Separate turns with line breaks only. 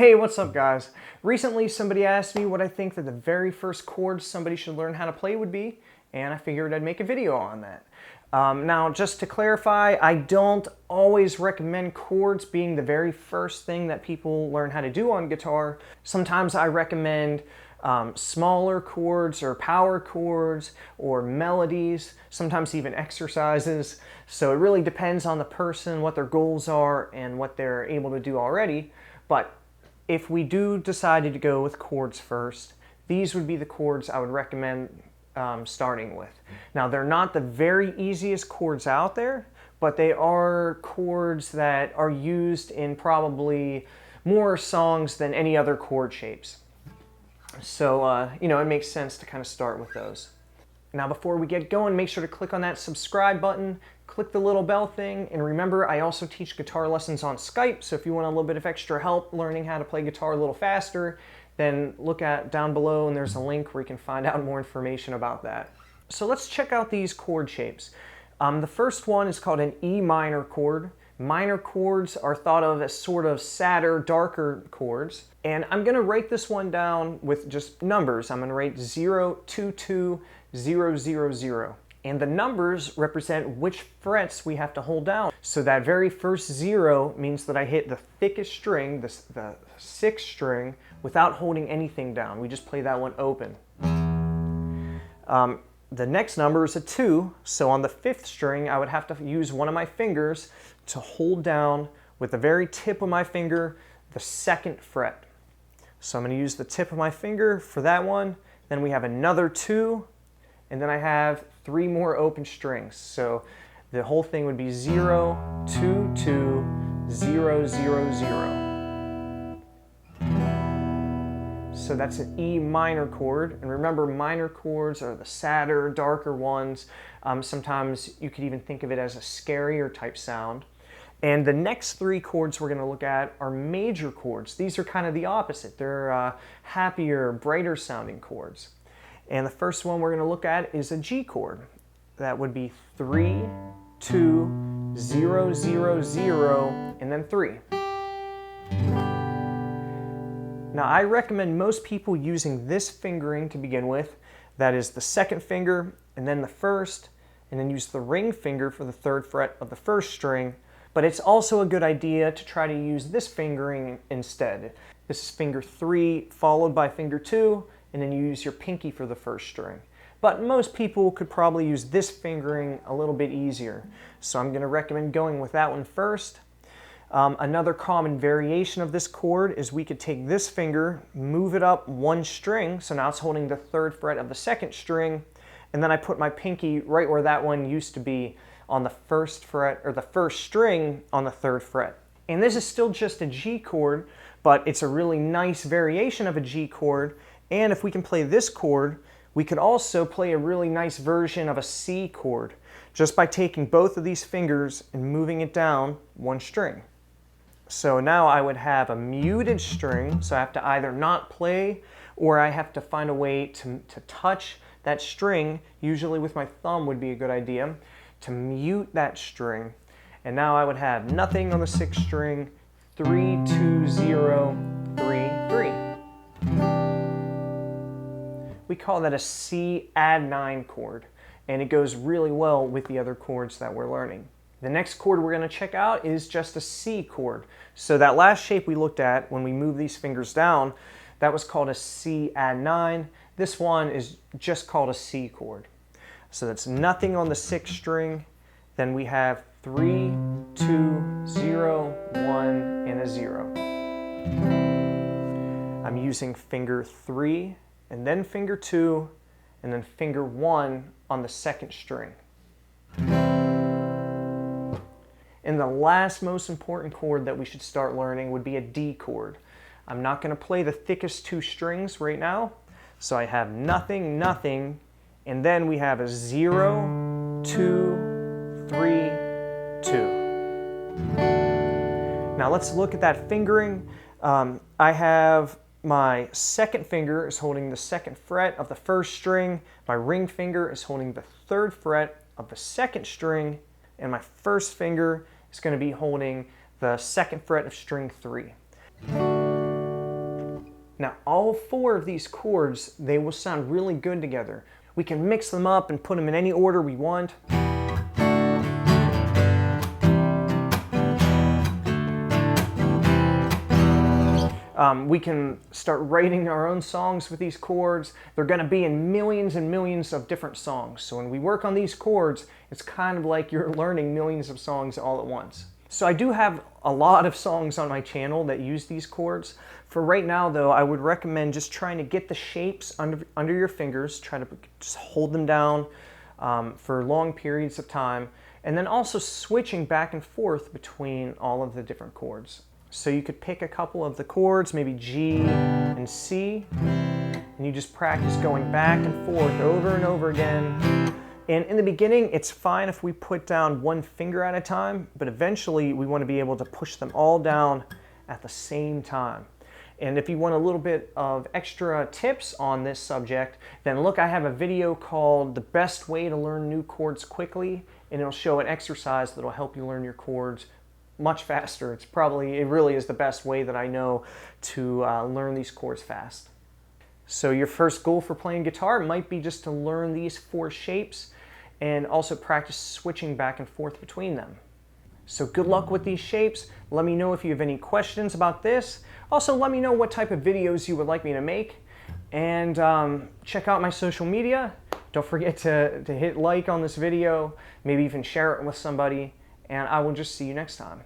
Hey, what's up guys? Recently somebody asked me what I think that the very first chord somebody should learn how to play would be, and I figured I'd make a video on that. Now, just to clarify, I don't always recommend chords being the very first thing that people learn how to do on guitar. Sometimes I recommend smaller chords or power chords or melodies, sometimes even exercises. So it really depends on the person, what their goals are, and what they're able to do already. But if we do decide to go with chords first, these would be the chords I would recommend starting with. Now, they're not the very easiest chords out there, but they are chords that are used in probably more songs than any other chord shapes. So, it makes sense to kind of start with those. Now, before we get going, make sure to click on that subscribe button, click the little bell thing, and remember, I also teach guitar lessons on Skype, so if you want a little bit of extra help learning how to play guitar a little faster, then look at down below and there's a link where you can find out more information about that. So let's check out these chord shapes. The first one is called an E minor chord. Minor chords are thought of as sort of sadder, darker chords. And I'm going to write this one down with just numbers. I'm going to write 0, 2, 2, 0, 0, 0. And the numbers represent which frets we have to hold down. So that very first 0 means that I hit the thickest string, the 6th string, without holding anything down. We just play that one open. The next number is a 2, so on the 5th string I would have to use one of my fingers to hold down with the very tip of my finger the 2nd fret. So I'm going to use the tip of my finger for that one. Then we have another 2, and then I have 3 more open strings. So the whole thing would be 0, 2, 2, 0, 0, 0. So that's an E minor chord, and remember, minor chords are the sadder, darker ones. Sometimes you could even think of it as a scarier type sound. And the next 3 chords we're going to look at are major chords. These are kind of the opposite. They're happier, brighter sounding chords. And the first one we're going to look at is a G chord. That would be 3, 2, 0, 0, 0, and then 3. Now, I recommend most people using this fingering to begin with. That is the 2nd finger, and then the 1st, and then use the ring finger for the 3rd fret of the 1st string. But it's also a good idea to try to use this fingering instead. This is finger 3 followed by finger 2, and then you use your pinky for the 1st string. But most people could probably use this fingering a little bit easier. So I'm going to recommend going with that one first. Another common variation of this chord is we could take this finger, move it up 1 string, so now it's holding the 3rd fret of the 2nd string, and then I put my pinky right where that one used to be on the 1st fret, or the 1st string on the 3rd fret. And this is still just a G chord, but it's a really nice variation of a G chord, and if we can play this chord, we could also play a really nice version of a C chord, just by taking both of these fingers and moving it down 1 string. So now I would have a muted string, so I have to either not play or I have to find a way to touch that string, usually with my thumb would be a good idea, to mute that string. And now I would have nothing on the 6th string, 3, 2, 0, 3, 3. We call that a C add 9 chord, and it goes really well with the other chords that we're learning. The next chord we're going to check out is just a C chord. So that last shape we looked at when we move these fingers down, that was called a C add 9. This one is just called a C chord. So that's nothing on the 6th string. Then we have 3, 2, 0, 1, and a 0. I'm using finger 3, and then finger 2, and then finger 1 on the 2nd string. And the last most important chord that we should start learning would be a D chord. I'm not going to play the thickest 2 strings right now. So I have nothing, nothing, and then we have a 0, 2, 3, 2. Now let's look at that fingering. I have my 2nd finger is holding the 2nd fret of the 1st string. My ring finger is holding the 3rd fret of the 2nd string. And my 1st finger is going to be holding the 2nd fret of string 3. Now, all 4 of these chords, they will sound really good together. We can mix them up and put them in any order we want. We can start writing our own songs with these chords. They're going to be in millions and millions of different songs. So when we work on these chords, it's kind of like you're learning millions of songs all at once. So I do have a lot of songs on my channel that use these chords. For right now though, I would recommend just trying to get the shapes under your fingers, try to just hold them down for long periods of time, and then also switching back and forth between all of the different chords. So you could pick a couple of the chords, maybe G and C, and you just practice going back and forth over and over again. And in the beginning, it's fine if we put down one finger at a time, but eventually we want to be able to push them all down at the same time. And if you want a little bit of extra tips on this subject, then look, I have a video called The Best Way to Learn New Chords Quickly, and it'll show an exercise that'll help you learn your chords much faster. It really is the best way that I know to learn these chords fast. So your first goal for playing guitar might be just to learn these 4 shapes and also practice switching back and forth between them. So good luck with these shapes. Let me know if you have any questions about this. Also, let me know what type of videos you would like me to make. And check out my social media. Don't forget to hit like on this video, maybe even share it with somebody. And I will just see you next time.